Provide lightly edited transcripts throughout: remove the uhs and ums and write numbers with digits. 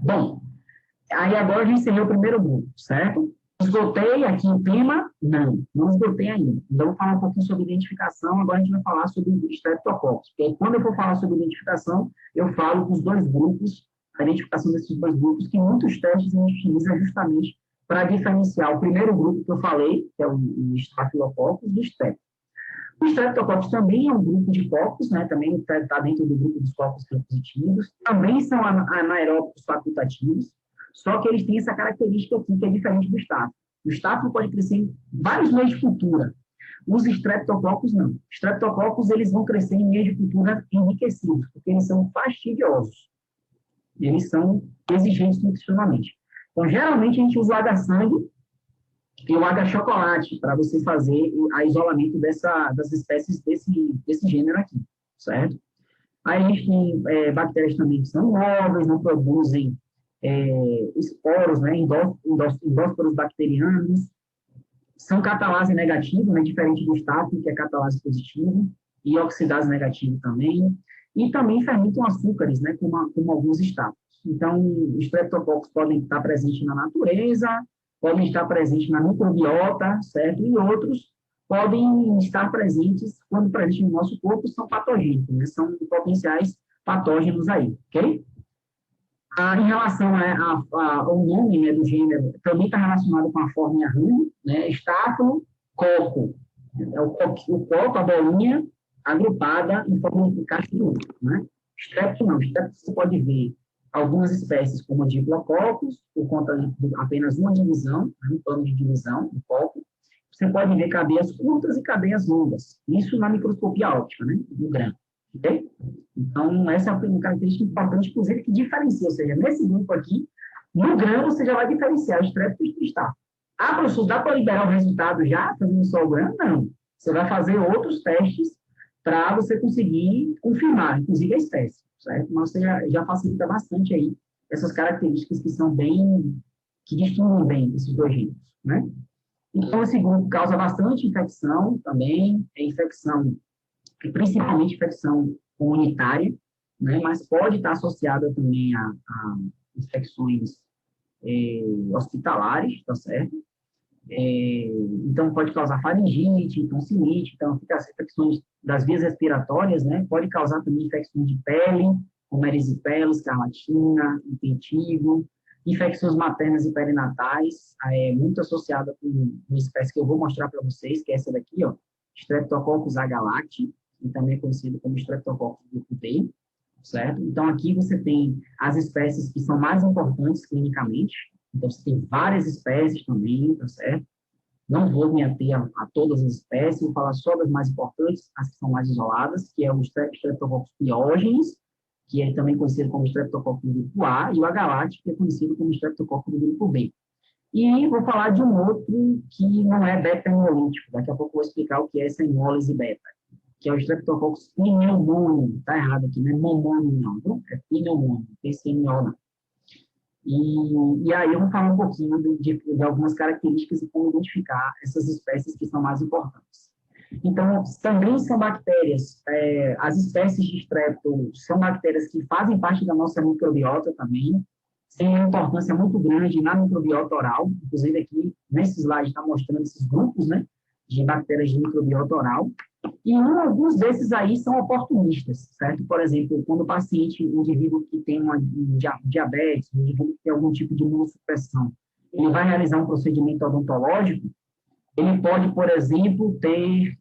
Bom, aí agora a gente encerrou o primeiro grupo, certo? Esgotei aqui o tema? Não esgotei ainda. Então, vou falar um pouquinho sobre identificação, agora a gente vai falar sobre Streptococcus. Porque aí, quando eu for falar sobre identificação, eu falo dos dois grupos, a identificação desses dois grupos, que muitos testes a gente utiliza justamente para diferenciar o primeiro grupo que eu falei, que é o Staphylococcus, do Strep. O Streptococcus também é um grupo de cocos, né? Também está dentro do grupo dos cocos positivos, também são anaeróbicos facultativos, só que eles têm essa característica aqui, que é diferente do estáfilo. O estáfilo pode crescer em vários meios de cultura. Os streptococcus, não. Os streptococcus, eles vão crescer em meios de cultura enriquecidos, porque eles são fastidiosos. Eles são exigentes nutricionalmente. Então, geralmente, a gente usa o H-sangue e o H-chocolate para você fazer o isolamento das espécies desse gênero aqui, certo? Aí a gente tem bactérias também que são móveis, não produzem esporos, né, endósporos bacterianos, são catalase negativo, né, diferente do estáfilo, que é catalase positivo, e oxidase negativo também, e também fermentam açúcares, né, como alguns estáfilos. Então, os streptococcus podem estar presentes na natureza, podem estar presentes na microbiota, certo? E outros podem estar presentes, quando presentes no nosso corpo, são patogênicos, né? São potenciais patógenos aí, ok? Em relação ao nome, né, do gênero, também está relacionado com a forma ruim, né? Estáfilo, coco. É o coco, a bolinha, agrupada em forma de caixa de uva, né? Strepto não. Strepto você pode ver algumas espécies como Diplococcus, por conta de apenas uma divisão, um plano de divisão do coco. Você pode ver cadeias curtas e cadeias longas. Isso na microscopia óptica, né? No grão. Ok? Então, essa é uma característica importante, inclusive, que diferencia. Ou seja, nesse grupo aqui, no grão, você já vai diferenciar Strepto e Staphylococcus. Professor, dá para liberar o resultado já, fazendo só o grão? Não. Você vai fazer outros testes para você conseguir confirmar, inclusive a espécie, certo? Mas você já facilita bastante aí essas características que são que distinguem bem esses dois gêneros, né? Então, esse grupo causa bastante infecção também, principalmente infecção comunitária, né? Mas pode estar associada também a infecções hospitalares, tá certo? Então, pode causar faringite, tonsilite, então, as infecções das vias respiratórias, né? Pode causar também infecções de pele, como erisipela, escarlatina, impetigo, infecções maternas e perinatais, muito associada com uma espécie que eu vou mostrar para vocês, que é essa daqui, ó, Streptococcus agalacti, que também é conhecido como Streptococcus grupo B, certo? Então, aqui você tem as espécies que são mais importantes clinicamente. Então, você tem várias espécies também, tá certo? Não vou me ater a todas as espécies, vou falar só das mais importantes, as que são mais isoladas, que é o Streptococcus pyogenes, que é também conhecido como Streptococcus do grupo A, e o agalacti, que é conhecido como Streptococcus do grupo B. E vou falar de um outro que não é beta-hemolítico, daqui a pouco eu vou explicar o que é essa hemólise beta, que é o Streptococcus pneumonium, está errado aqui, não é momônio não, viu? É pneumonium, PCMO não. E aí eu vou falar um pouquinho de algumas características e como identificar essas espécies que são mais importantes. Então, também são bactérias, as espécies de Strepto são bactérias que fazem parte da nossa microbiota também, têm uma importância muito grande na microbiota oral, inclusive aqui nesse slide está mostrando esses grupos, né, de bactérias de microbiota oral, e alguns desses aí são oportunistas, certo? Por exemplo, quando o paciente, um indivíduo que tem diabetes, um indivíduo que tem algum tipo de imunossupressão, ele vai realizar um procedimento odontológico, ele pode, por exemplo, ter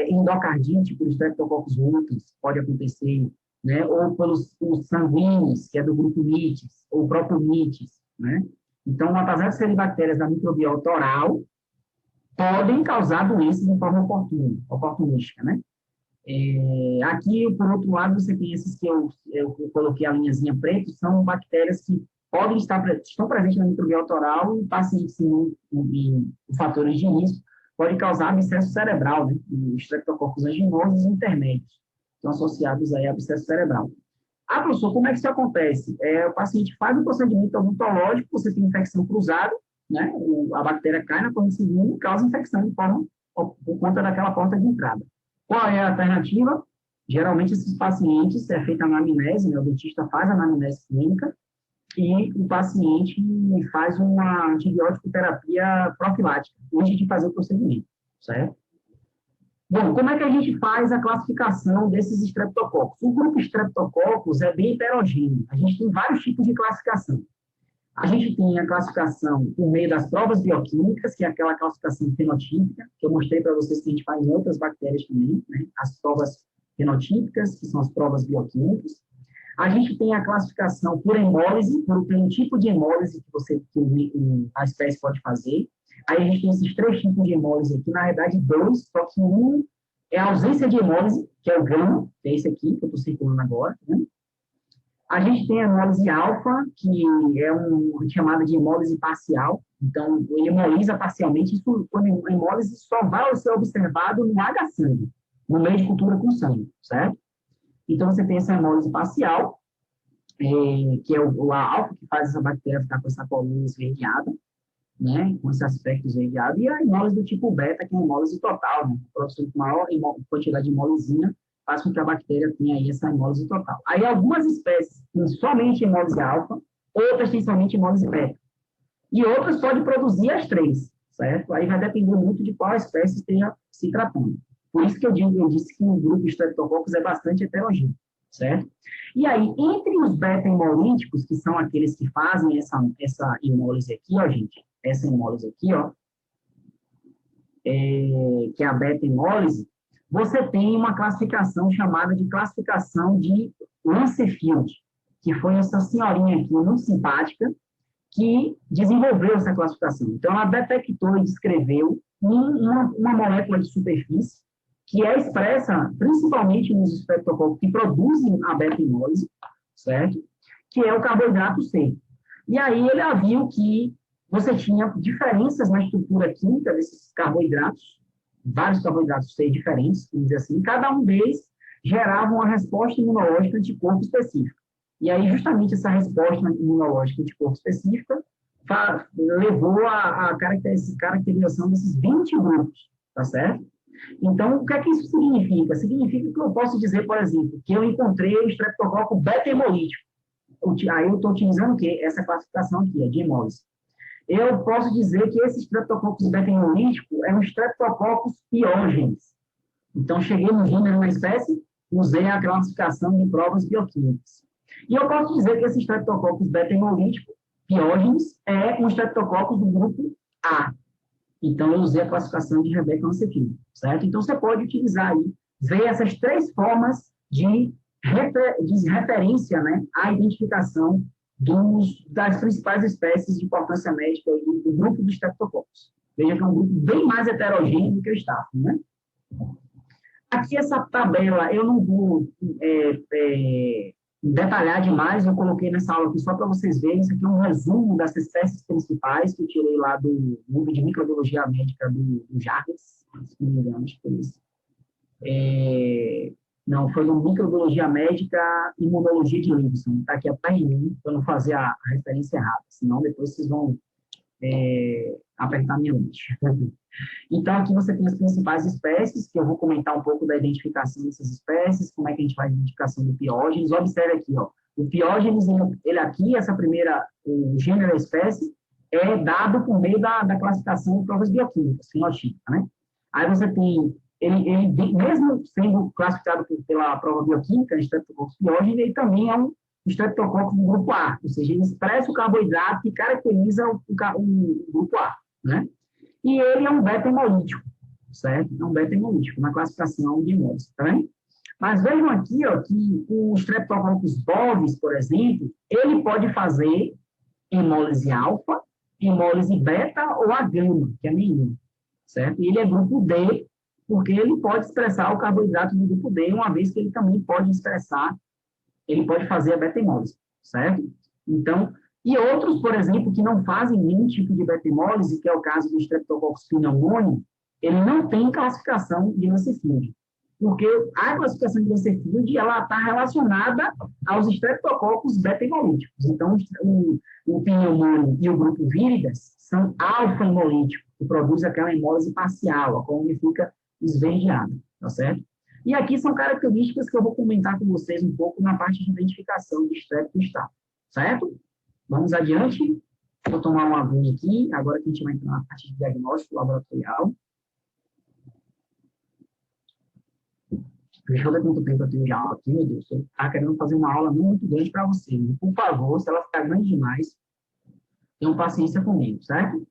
endocardite por Streptococcus mitis, pode acontecer, né? Ou pelos sanguíneos, que é do grupo mitis, ou o próprio mitis, né? Então, apesar de serem bactérias da microbiota oral, podem causar doenças de forma oportunística, né? Aqui, por outro lado, você tem esses que eu coloquei a linhazinha preta, são bactérias que estão presentes na microbiota oral e pacientes em fatores de risco pode causar abscesso cerebral, né? Os Streptococcus anginosos intermédios, estão associados aí a abscesso cerebral. Professor, como é que isso acontece? O paciente faz um procedimento odontológico, você tem infecção cruzada, né? A bactéria cai na corrente sanguínea e causa infecção por conta daquela porta de entrada. Qual é a alternativa? Geralmente, esses pacientes, é feita a anamnese, né? O dentista faz a anamnese clínica, e o paciente faz uma antibiótico terapia profilática, antes de fazer o procedimento, certo? Bom, como é que a gente faz a classificação desses estreptococos? O grupo estreptococcus é bem heterogêneo. A gente tem vários tipos de classificação. A gente tem a classificação por meio das provas bioquímicas, que é aquela classificação fenotípica, que eu mostrei para vocês que a gente faz em outras bactérias também, né? As provas fenotípicas, que são as provas bioquímicas. A gente tem a classificação por hemólise, pelo tipo de hemólise que a espécie pode fazer. Aí a gente tem esses três tipos de hemólise aqui, na verdade, dois, só que um é a ausência de hemólise, que é o gama, que é esse aqui, que eu estou circulando agora, né? A gente tem a hemólise alfa, que é chamada de hemólise parcial. Então, ele hemoliza parcialmente. Isso, quando a hemólise só vai ser observado no H-sangue, no meio de cultura com sangue, certo? Então, você tem essa hemólise parcial, que é a alfa, que faz essa bactéria ficar com essa coluna esverdeada, né, com esse aspecto esverdeado, e a hemólise do tipo beta, que é a hemólise total, né? A produção de maior quantidade de hemolizinha faz com que a bactéria tenha aí essa hemólise total. Aí algumas espécies têm somente hemólise alfa, outras têm somente hemólise beta. E outras podem produzir as três, certo? Aí vai depender muito de qual espécie esteja se tratando. Por isso que eu disse que o grupo Streptococcus é bastante heterogêneo, certo? E aí, entre os beta-hemolíticos, que são aqueles que fazem essa hemólise aqui, ó, gente, essa hemólise aqui, ó, que é a beta-hemólise, você tem uma classificação chamada de classificação de Lancefield, que foi essa senhorinha aqui, muito simpática, que desenvolveu essa classificação. Então, ela detectou e descreveu uma molécula de superfície que é expressa principalmente nos estreptococos que produzem a beta-hemólise, certo? Que é o carboidrato C. E aí ele viu que você tinha diferenças na estrutura química desses carboidratos, vários carboidratos C diferentes, vamos dizer assim, cada um deles gerava uma resposta imunológica de corpo específico. E aí, justamente, essa resposta imunológica de corpo específica levou à caracterização desses 20 grupos, tá certo? Então, o que é que isso significa? Significa que eu posso dizer, por exemplo, que eu encontrei o estreptococo beta-hemolítico. Aí eu estou utilizando o quê? Essa classificação aqui, de hemólise. Eu posso dizer que esse Streptococcus beta-hemolítico é um Streptococcus piógenes. Então, cheguei no gênero, na espécie, usei a classificação de provas bioquímicas. E eu posso dizer que esse Streptococcus beta-hemolítico, piógenes, é um Streptococcus do grupo A. Então, eu usei a classificação de Rebecca Lancefield, certo? Então, você pode utilizar aí, ver essas três formas de referência, né, à identificação das principais espécies de importância médica do grupo dos Streptococcus. Veja que é um grupo bem mais heterogêneo do que o Staph, né? Aqui, essa tabela, eu não vou detalhar demais, eu coloquei nessa aula aqui só para vocês verem. Isso aqui é um resumo das espécies principais que eu tirei lá do livro de microbiologia médica do Jarvis, se não me engano, acho que foi isso. Não, foi no microbiologia médica e imunologia de Livingston. Está aqui atrás de mim, para não fazer a referência errada, senão depois vocês vão apertar minha mente. Então, aqui você tem as principais espécies, que eu vou comentar um pouco da identificação dessas espécies, como é que a gente faz a identificação do piógenes. Observe aqui, ó, o piógenes, ele aqui, o gênero da espécie, é dado por meio da classificação de provas bioquímicas, fenotípica, né? Aí você tem, ele mesmo sendo classificado pela prova bioquímica, Streptococcus piógenes, ele também é um Streptococcus do grupo A, ou seja, ele expressa o carboidrato que caracteriza o grupo A, né? E ele é um beta-hemolítico, certo? É um beta-hemolítico, na classificação de hemólise, tá vendo? Mas vejam aqui, ó, que o Streptococcus bovis, por exemplo, ele pode fazer hemólise alfa, hemólise beta ou a gama, que é nenhum, certo? E ele é grupo D, porque ele pode expressar o carboidrato do grupo D, uma vez que ele também pode ele pode fazer a beta-hemólise, certo? Então, e outros, por exemplo, que não fazem nenhum tipo de beta-hemólise, que é o caso do Streptococcus pneumoniae, ele não tem classificação de Lancefield, porque a classificação de Lancefield, ela está relacionada aos Streptococcus beta-hemolíticos. Então, o pneumoniae e o grupo Viridas são alfa-hemolíticos, que produz aquela hemólise parcial, a coluna fica esverdeada, tá certo? E aqui são características que eu vou comentar com vocês um pouco na parte de identificação de Strep e Staph, certo? Vamos adiante. Vou tomar uma aguinha aqui, agora que a gente vai entrar na parte de diagnóstico laboratorial. Deixa eu ver quanto tempo eu tenho de aula aqui, meu Deus. Eu estava querendo fazer uma aula não muito grande para vocês. Por favor, se ela ficar grande demais, tenham paciência comigo, certo?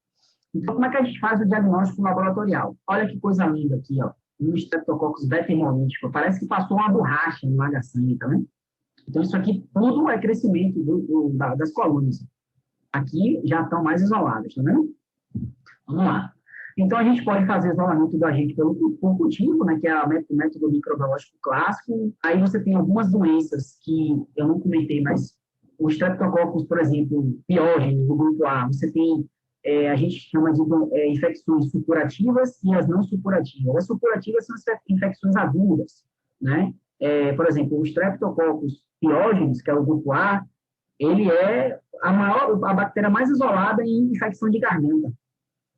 Então, como é que a gente faz o diagnóstico laboratorial? Olha que coisa linda aqui, ó. Um Streptococcus beta-hemolítico. Parece que passou uma borracha no laga-sangue, tá vendo? Então, isso aqui tudo é crescimento das colônias. Aqui já estão mais isoladas, tá vendo? Vamos lá. Então, a gente pode fazer isolamento do agente por cultivo, né, que é o método microbiológico clássico. Aí você tem algumas doenças que eu não comentei, mas o Streptococcus, por exemplo, piógenes, do grupo A, você tem, a gente chama de infecções supurativas e as não supurativas. As supurativas são as infecções agudas, né? Por exemplo, o Streptococcus piógenes, que é o grupo A, ele é a bactéria mais isolada em infecção de garganta.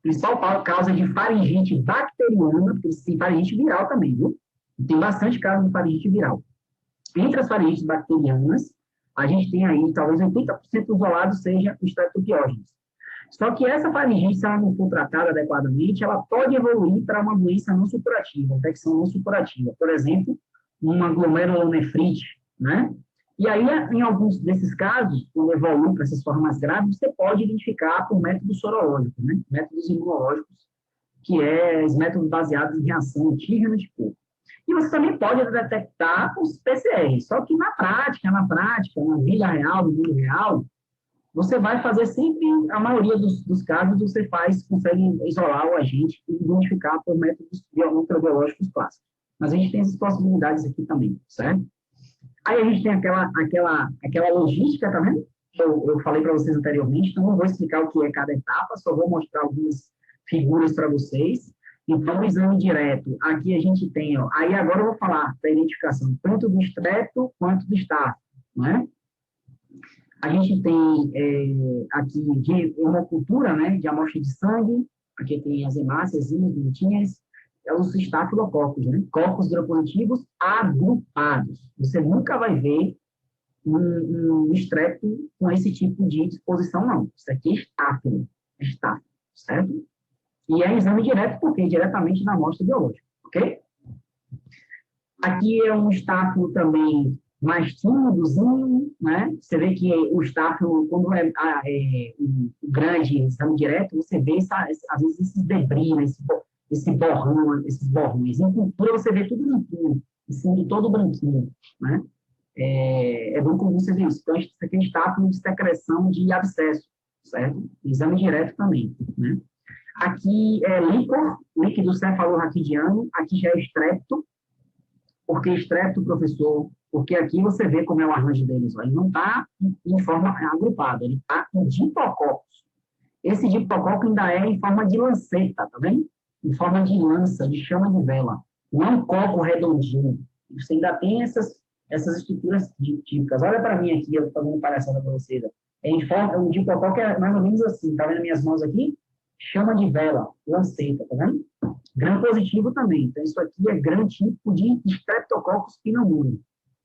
Principal causa de faringite bacteriana, porque tem faringite viral também, viu? Tem bastante casos de faringite viral. Entre as faringites bacterianas, a gente tem aí, talvez 80% isolado seja o Streptopiógenes. Só que essa faringite, se ela não for tratada adequadamente, ela pode evoluir para uma doença não supurativa, infecção não supurativa. Por exemplo, uma glomerulonefrite, né? E aí, em alguns desses casos, quando evolui para essas formas graves, você pode identificar por métodos sorológicos, né? Métodos imunológicos, que é os métodos baseados em reação antígena de corpo. E você também pode detectar os PCR, só que na prática, na vida real, no mundo real, você vai fazer sempre, a maioria dos casos, você consegue isolar o agente e identificar por métodos microbiológicos clássicos. Mas a gente tem essas possibilidades aqui também, certo? Aí a gente tem aquela logística, tá vendo? Eu falei para vocês anteriormente, então não vou explicar o que é cada etapa, só vou mostrar algumas figuras para vocês. Então, o exame direto, aqui a gente tem, ó, aí agora eu vou falar da identificação, tanto do estreto quanto do estáfilo, né? A gente tem aqui de hemocultura, né, de amostra de sangue, aqui tem as hemácias, bonitinhas, os estafilococos, né? Cocos gram-positivos agrupados. Você nunca vai ver um estreto com esse tipo de disposição, não. Isso aqui é estáfilo, certo? E é exame direto, porque é diretamente na amostra biológica, ok? Aqui é um estáfilo também mais tímidozinho, né? Você vê que o estáfilo, quando um grande exame direto, você vê, às vezes, esses debris, né? Esses borrões. Em cultura, você vê tudo limpinho, fundo todo branquinho, né? É bom comum você ver isso. Então, isso aqui é estáfilo de secreção de abscesso, certo? Exame direto também, né? Aqui é líquido cefalorraquidiano, aqui já é estrepto. Por que estrepto, professor? Porque aqui você vê como é o arranjo deles, ó. Ele não está em forma agrupada, ele está em diplococcus. Esse diplococo ainda é em forma de lanceta, tá vendo? Em forma de lança, de chama de vela. Não é um copo redondinho. Você ainda tem essas estruturas típicas. Olha para mim aqui, eu estou fazendo palhaçada para vocês. O diplococo é mais ou menos assim, tá vendo minhas mãos aqui? Chama de vela, lanceta, tá vendo? Gram positivo também. Então, isso aqui é gram tipo de Streptococcus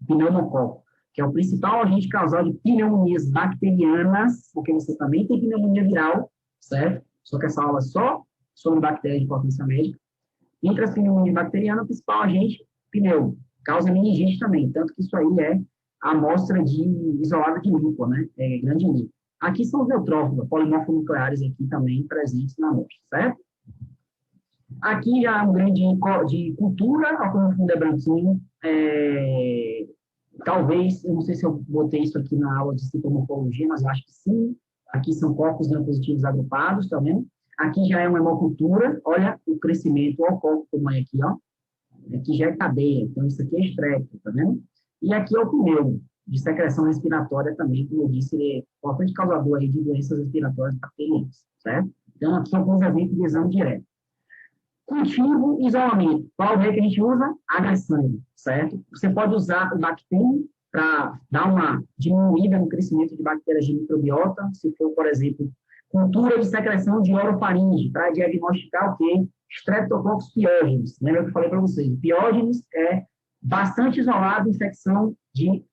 pneumococo, que é o principal agente causal de pneumonias bacterianas, porque você também tem pneumonia viral, certo? Só que essa aula é só sobre bactérias de importância médica. Entre as pneumonias bacterianas, o principal agente, pneu, causa meningite também, tanto que isso aí é a amostra isolada de líquor, né? É grande líquor. Aqui são os neutrófilos, polimorfonucleares aqui também presentes na amostra, certo? Aqui já é um grande de cultura, como o fundo é branquinho, talvez, eu não sei se eu botei isso aqui na aula de citomorfologia, mas eu acho que sim. Aqui são corpos gram-positivos agrupados, tá vendo? Aqui já é uma hemocultura, olha o crescimento, olha o corpo como é aqui, ó. Aqui já é cadeia, então isso aqui é estrepto, tá vendo? E aqui é o pneu, de secreção respiratória também, como eu disse, ele é importante causador aí de doenças respiratórias bacterianas, certo? Então, aqui são alguns exemplos de exame direto. Cultivo e isolamento. Qual é que a gente usa? H-sangue, certo? Você pode usar o Bactem para dar uma diminuída no crescimento de bactérias de microbiota, se for, por exemplo, cultura de secreção de orofaringe, para diagnosticar o quê? Streptococcus piógenes. Lembra que eu falei para vocês? Piógenes é bastante isolado infecção de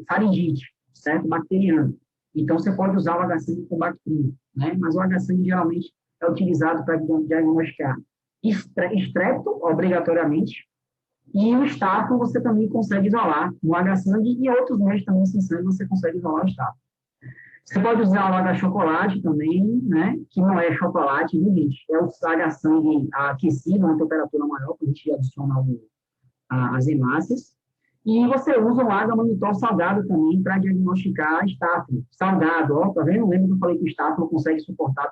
faringite, certo? Bacteriana. Então, você pode usar o H-sangue com bactéria, né? Mas o H-sangue geralmente é utilizado para diagnosticar estrepto, obrigatoriamente, e o estáfilo você também consegue isolar no H-sangue e outros métodos também sem sangue você consegue isolar o estáfilo. Você pode usar o H-chocolate também, né? Que não é chocolate, viu, gente? É o H-sangue aquecido, uma temperatura maior, que a gente adiciona as hemácias. E você usa o H-monitor salgado também para diagnosticar estáfilo. Salgado, ó, tá vendo? Lembra que eu falei que o estáfilo consegue suportar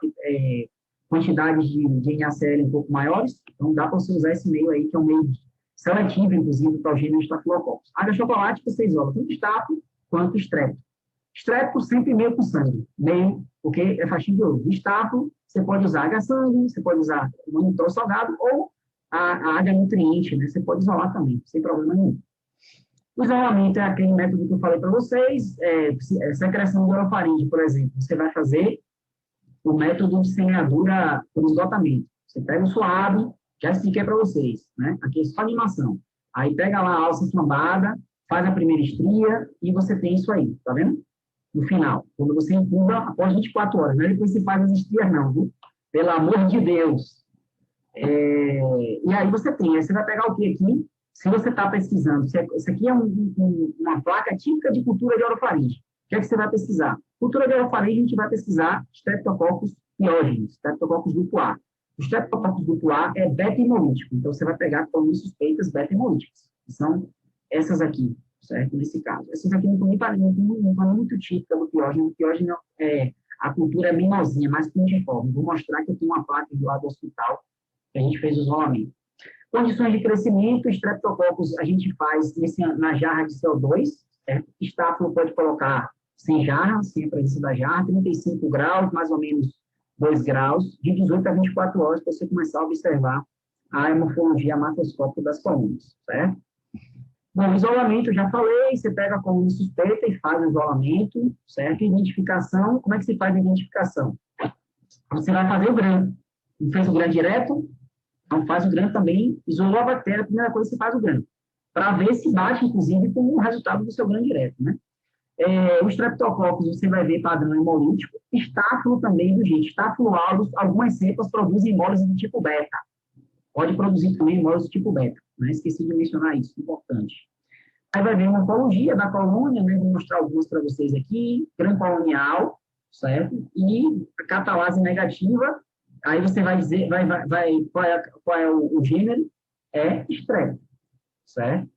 quantidades de NaCl um pouco maiores? Então, dá para você usar esse meio aí, que é um meio seletivo, inclusive, para o gênero Staphylococcus. H-chocolate, você isola tanto estáfilo quanto estrepto. Estrepto sempre meio com sangue, meio, porque é fastidioso. Estáfilo, você pode usar H-sangue, você pode usar o monitor salgado ou a H-nutriente, né? Você pode isolar também, sem problema nenhum. O isolamento é aquele método que eu falei para vocês, secreção de orofaringe, por exemplo. Você vai fazer o método de semeadura por esgotamento. Você pega o suave, já expliquei para vocês, né? Aqui é só animação. Aí pega lá a alça flambada, faz a primeira estria e você tem isso aí, tá vendo? No final, quando você incuba após 24 horas, não é depois você faz as estrias não, viu? Pelo amor de Deus. E aí você tem, aí você vai pegar o que aqui? Se você está pesquisando, isso aqui é uma placa típica de cultura de orofaringe. O que é que você vai pesquisar? Cultura de orofaringe, a gente vai pesquisar Streptococcus pyogenes, Streptococcus grupo A. O Streptococcus grupo A é beta-hemolítico, então você vai pegar colônias suspeitas beta-hemolíticas, que são essas aqui, certo? Nesse caso. Essas aqui não estão muito típicas do piógeno. O piógeno a cultura é menorzinha, mais puntiforme. Vou mostrar que eu tenho uma placa do lado do hospital que a gente fez o isolamento. Condições de crescimento, Streptococcus a gente faz na jarra de CO2, certo? Estáfilo pode colocar sem jarra, sem a presença da jarra, 35 graus, mais ou menos 2 graus, de 18 a 24 horas, para você começar a observar a morfologia macroscópica das colônias, certo? Bom, isolamento, eu já falei, você pega a colônia suspeita e faz o isolamento, certo? Identificação, como é que se faz a identificação? Você vai fazer o grão. Não fez o grão direto? Então, faz o grão também, isolou a bactéria, a primeira coisa que você faz o grão, para ver se bate, inclusive, com o resultado do seu grão direto, né? O Streptococcus, você vai ver padrão hemolítico, estáfilo também, do jeito, estáfilo aureus, algumas cepas produzem hemólise do tipo beta, pode produzir também hemólise do tipo beta, né? Esqueci de mencionar isso, importante. Aí vai ver uma morfologia da colônia, né? Vou mostrar algumas para vocês aqui, grão colonial, certo? E a catalase negativa. Aí você vai dizer, qual é o gênero? É estrepto, certo?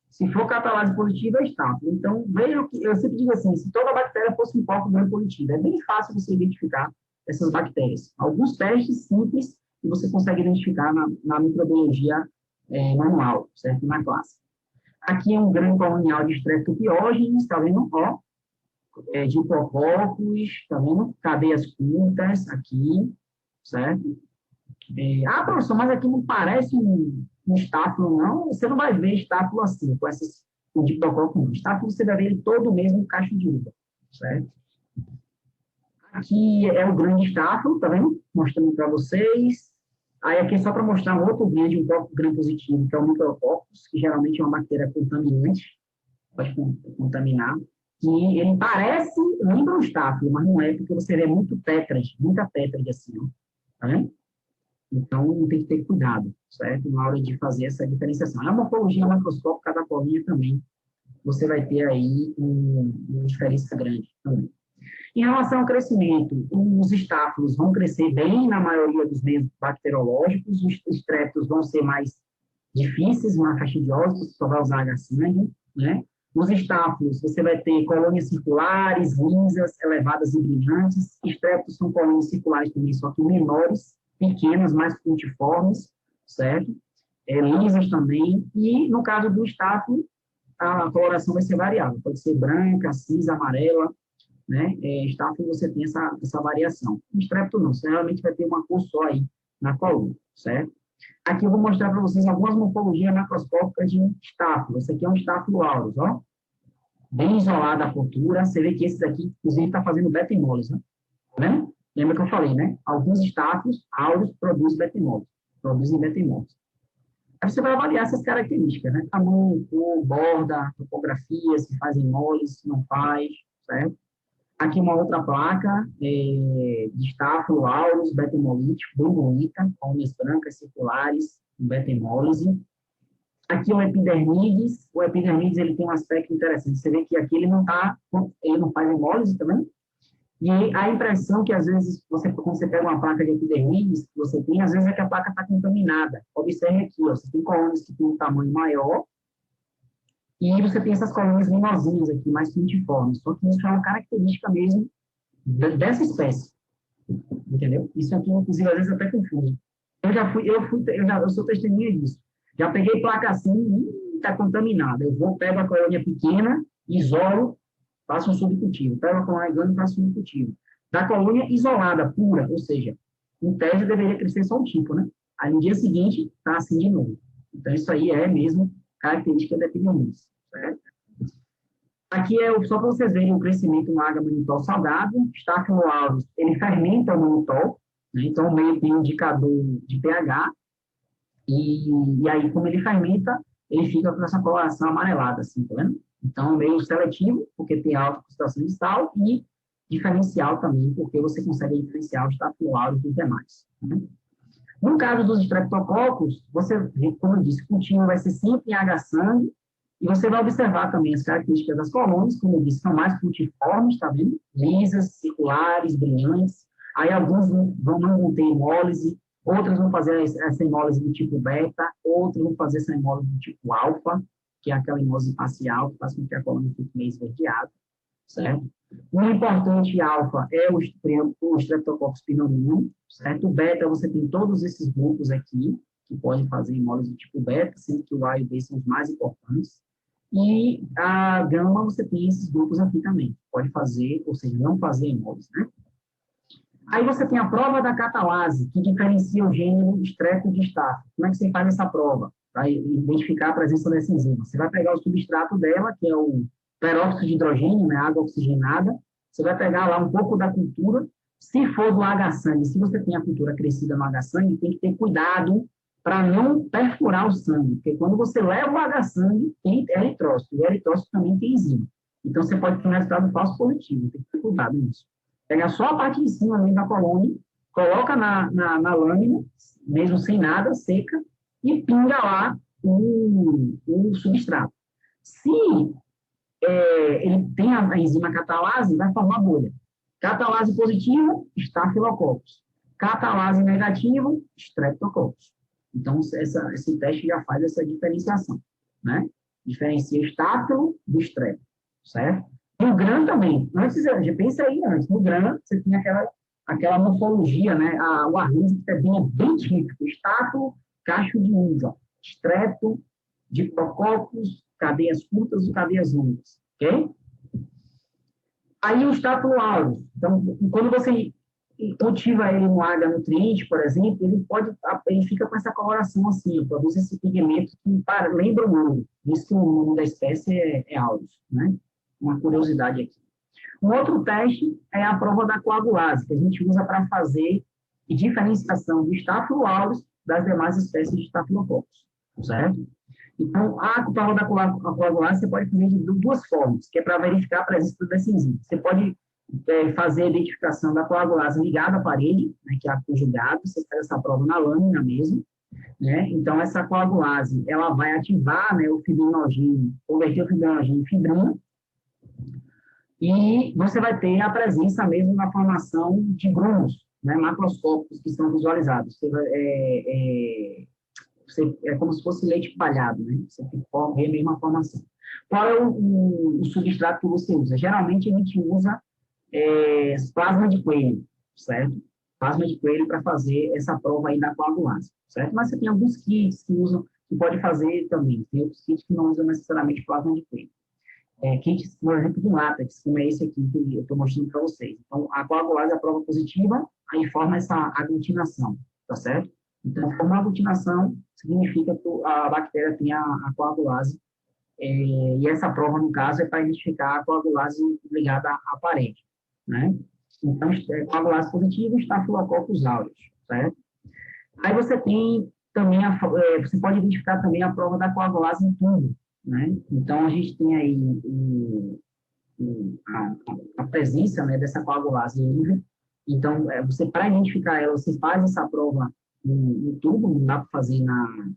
Se for catalase positiva, é estáfilo. Então, veja que eu sempre digo assim, se toda bactéria fosse um corpo gram positivo, é bem fácil você identificar essas bactérias. Alguns testes simples que você consegue identificar na microbiologia manual, certo? Na classe. Aqui é um grão colonial de Streptopiógenes, tá vendo? Ó, de hipococos, tá vendo? Cadeias curtas aqui, certo? Professor, mas aqui não parece um estáfilo, não? Você não vai ver estáfilo assim, com esses diplococcus, não. Estáfilo você vai ver ele todo mesmo no cacho de uva, certo? Aqui é o grande estáfilo, tá vendo? Mostrando para vocês. Aí aqui é só para mostrar um outro grande, um copo gram positivo, que é o micrococcus, que geralmente é uma bactéria contaminante, pode contaminar. E ele parece, lembra um estáfilo, mas não é, porque você vê muito tétrade, muita tétrade assim, ó. Tá vendo? Então, tem que ter cuidado, certo? Na hora de fazer essa diferenciação. A morfologia macroscópica da colônia também, você vai ter aí uma diferença grande também. Em relação ao crescimento, os estáfilos vão crescer bem na maioria dos meios bacteriológicos, os estreptos vão ser mais difíceis, mais fastidiosos, só vai usar H-sangue, né? Os estáfilos, você vai ter colônias circulares, lisas, elevadas e brilhantes. Estreptos são colônias circulares também, só que menores, pequenas, mais puntiformes, certo? Lisas também. E, no caso do estáfilo, a coloração vai ser variável. Pode ser branca, cinza, amarela, né? Estáfilo você tem essa variação. Estrepto não, você realmente vai ter uma cor só aí na coluna, certo? Aqui eu vou mostrar para vocês algumas morfologias macroscópicas de estáfilo. Esse aqui é um estáfilo aureus, ó. Bem isolada a cultura. Você vê que esse daqui, inclusive, está fazendo beta-hemólise, né? Tá vendo? Lembra que eu falei, né? Alguns estáfilos aureus produzem beta-hemólise. Aí você vai avaliar essas características, né? Tamanho, cor, borda, topografia, se faz hemólise, se não faz, certo? Aqui uma outra placa de Staphylo aureus, beta-hemolítico, bem bonita, com unhas brancas circulares, beta-hemólise. Aqui o epidermides ele tem um aspecto interessante. Você vê que aqui ele não faz hemólise também. E a impressão que, às vezes, quando você pega uma placa de epidermides, você tem, às vezes, é que a placa está contaminada. Observe aqui, ó, você tem colônias que têm um tamanho maior, e você tem essas colônias menorzinhas aqui, mais puntiformes. Só que isso é uma característica mesmo dessa espécie. Entendeu? Isso aqui, inclusive, às vezes até confuso. Eu sou testemunha disso. Já peguei placa assim, está contaminada. Pego a colônia pequena, isolo, faço um subcultivo. Pego a colônia grande e faço um subcultivo. Da colônia isolada, pura, ou seja, em tese deveria crescer só um tipo, né? Aí no dia seguinte, está assim de novo. Então, isso aí é mesmo característica da epidemia, certo? Aqui só para vocês verem o crescimento no agar-manitol salgado. Staphylo aureus, ele fermenta o manitol, né? Então, o meio tem um indicador de pH, e aí, como ele fermenta, ele fica com essa coloração amarelada, assim, tá vendo? Então, meio seletivo, porque tem alta concentração de sal, e diferencial também, porque você consegue diferenciar os Staphylo aureus dos demais. Né? No caso dos streptococos, você, como eu disse, o cultivo vai ser sempre em H-sangue, e você vai observar também as características das colônias, como eu disse, são mais puntiformes, tá vendo? Lisas, circulares, brilhantes. Aí alguns não vão ter hemólise, outras vão fazer essa hemólise do tipo beta, outras vão fazer essa hemólise do tipo alfa, que é aquela hemólise parcial, que faz com que a colônia fique meio esverdeada, certo? O importante alfa é o Streptococcus pneumoniae, certo? O beta, você tem todos esses grupos aqui, que podem fazer hemólise do tipo beta, sendo que o A e o B são os mais importantes. E a gama, você tem esses grupos aqui também. Pode fazer, ou seja, não fazer hemólise, né? Aí você tem a prova da catalase, que diferencia o gênero estreto de Staphylo. Como é que você faz essa prova? Para identificar a presença dessa enzima. Você vai pegar o substrato dela, que é o peróxido de hidrogênio, né, água oxigenada. Você vai pegar lá um pouco da cultura. Se for do H-sangue, se você tem a cultura crescida no H-sangue, tem que ter cuidado para não perfurar o sangue, porque quando você leva o H-sangue, tem eritrócito, e o eritrócito também tem enzima. Então, você pode ter um resultado falso positivo, tem que ter cuidado nisso. Pega só a parte de cima ali da colônia, coloca na lâmina, mesmo sem nada, seca, e pinga lá o substrato. Se ele tem a enzima catalase, vai formar bolha. Catalase positiva, Staphylococcus. Catalase negativa, Streptococcus. Então, esse teste já faz essa diferenciação, né? Diferencia Staphylo do Strep, certo? No GRAM também, antes, já pensa aí antes, no GRAM você tinha aquela morfologia, né? O arranjo que é bem típico, Staphylo, cacho de uva, Strepto, Diplococcus, cadeias curtas e cadeias longas, ok? Aí o Staphylo aureus, então, quando você cultiva ele no H-nutriente, por exemplo, ele fica com essa coloração assim, produz esse pigmento que lembra o ouro. Isso que o nome da espécie é aureus, né? Uma curiosidade aqui. Um outro teste é a prova da coagulase, que a gente usa para fazer diferenciação do Staphylo aureus das demais espécies de Staphylococcus, certo? Então, a prova da coagulase você pode fazer de duas formas, que é para verificar a presença dessa enzima. Você pode fazer a identificação da coagulase ligada à parede, né, que é a conjugada, você faz essa prova na lâmina mesmo, né? Então, essa coagulase, ela vai ativar, né, o fibrinogênio, converter o fibrinogênio em fibrina, e você vai ter a presença mesmo na formação de grumos, né, macroscópicos que são visualizados. É como se fosse leite palhado, né? Você tem que ver a mesma formação. Qual é o substrato que você usa? Geralmente, a gente usa plasma de coelho, certo? Plasma de coelho para fazer essa prova aí da coagulase, certo? Mas você tem alguns kits que pode fazer também. Tem outros kits que não usam necessariamente plasma de coelho. Kits, por exemplo, de látex, como é esse aqui que eu estou mostrando para vocês. Então, a coagulase é a prova positiva, aí forma essa aglutinação, tá certo? Então, formar aglutinação significa que a bactéria tem a coagulase, e essa prova, no caso, é para identificar a coagulase ligada à parede, né? Então, coagulase positiva, Staphylococcus aureus, certo? Aí você tem também, você pode identificar também a prova da coagulase em tubo, né? Então, a gente tem aí o a presença, né, dessa coagulase livre. Então, você, para identificar ela, você faz essa prova no tubo, não dá para fazer na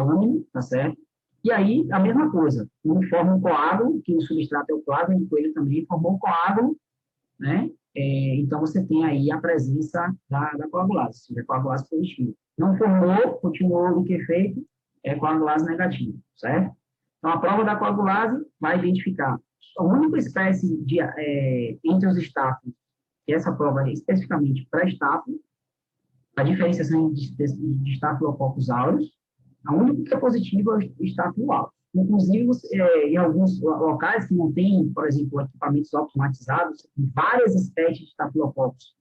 lâmina, tá certo? E aí, a mesma coisa, não forma um coágulo, que o substrato é o plasma de coelho também, formou um coágulo, né? Então, você tem aí a presença da coagulase, se tiver coagulase positiva. Não formou, continuou liquefeito, é coagulase negativa, certo? Então, a prova da coagulase vai identificar a única espécie entre os estáfilos, que essa prova é especificamente para estáfilo, a diferenciação de Staphylococcus aureus, a única que é positiva é o Staphylo aureus. Inclusive, em alguns locais que não tem, por exemplo, equipamentos automatizados, tem várias espécies de Staphylococcus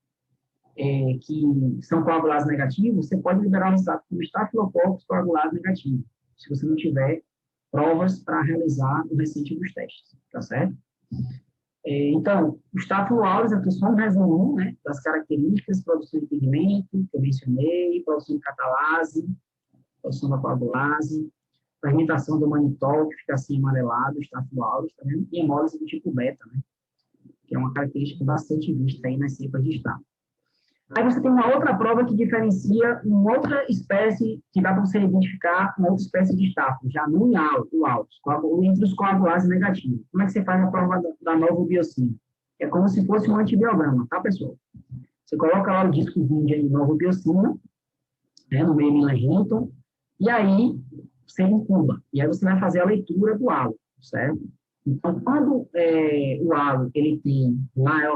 que são coagulados negativos, você pode liberar o resultado como Staphylococcus coagulado negativo, se você não tiver provas para realizar o restante dos testes, tá certo? Então, o Staphylo aureus aqui é só um resumo, né, das características, produção de pigmento, que eu mencionei, produção de catalase, produção da coagulase, fermentação do manitol, que fica assim amarelado, Staphylo aureus, tá vendo? E hemólise do tipo beta, né, que é uma característica bastante vista aí nas cepas de estáfilo. Aí você tem uma outra prova que diferencia uma outra espécie, que dá para você identificar uma outra espécie de estáfilo, já no aureus, entre os coagulases negativos. Como é que você faz a prova da nova biocina? É como se fosse um antibiograma, tá, pessoal? Você coloca lá o discozinho de nova biocina, né, no meio milagento, e aí você incuba. E aí você vai fazer a leitura do halo, certo? Então, quando o halo ele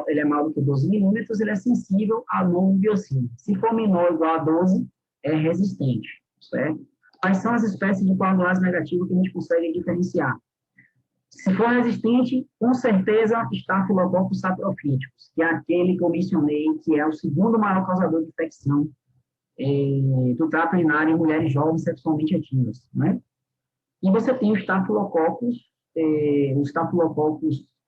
é maior do que 12 milímetros, ele é sensível à biocina. Se for menor ou igual a 12, é resistente, certo? Quais são as espécies de coagulase negativa que a gente consegue diferenciar? Se for resistente, com certeza, Staphylococcus saprophyticus, que é aquele que eu mencionei, que é o segundo maior causador de infecção do trato urinário em mulheres jovens sexualmente ativas, né? E você tem o Staphylococcus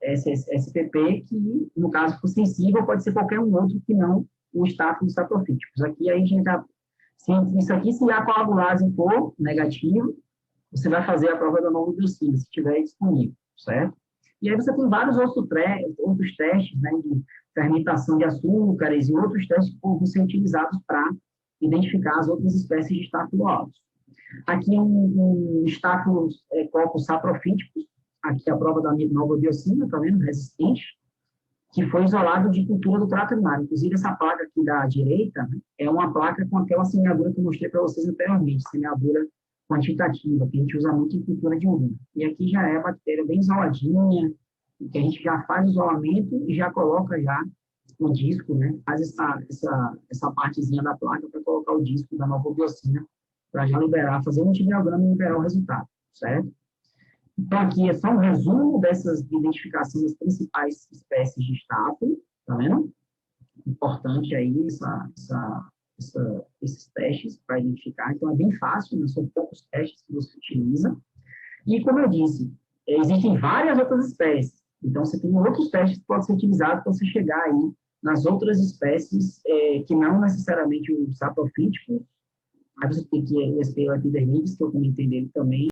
SPP, que, no caso, for sensível, pode ser qualquer um outro que não o Staphylococcus saprophyticus. Aqui, a gente já, se a coagulase for negativo, você vai fazer a prova da nova biocina, se estiver disponível, certo? E aí você tem vários outros testes, né, de fermentação de açúcares e outros testes que vão ser utilizados para identificar as outras espécies de Staphylo aureus. Aqui um Staphylococcus saprophyticus, aqui a prova da nova biocina, tá vendo? Resistente, que foi isolado de cultura do trato urinário. Inclusive, essa placa aqui da direita, né, é uma placa com aquela semeadura que eu mostrei para vocês anteriormente, semeadura quantitativa, que a gente usa muito em cultura de urina. E aqui já é a bactéria bem isoladinha, que a gente já faz o isolamento e já coloca já o disco, né? Faz essa partezinha da placa para colocar o disco da nova biocina, para já liberar, fazer um antibiograma e liberar o resultado, certo? Então, aqui é só um resumo dessas identificações das principais espécies de estáfilo, tá vendo? Importante aí esses testes para identificar. Então, é bem fácil, né? São poucos testes que você utiliza. E, como eu disse, existem várias outras espécies. Então, você tem outros testes que podem ser utilizados para você chegar aí nas outras espécies que não necessariamente o saprophyticus. Aí você tem que o epidermidis, que eu comentei dele também,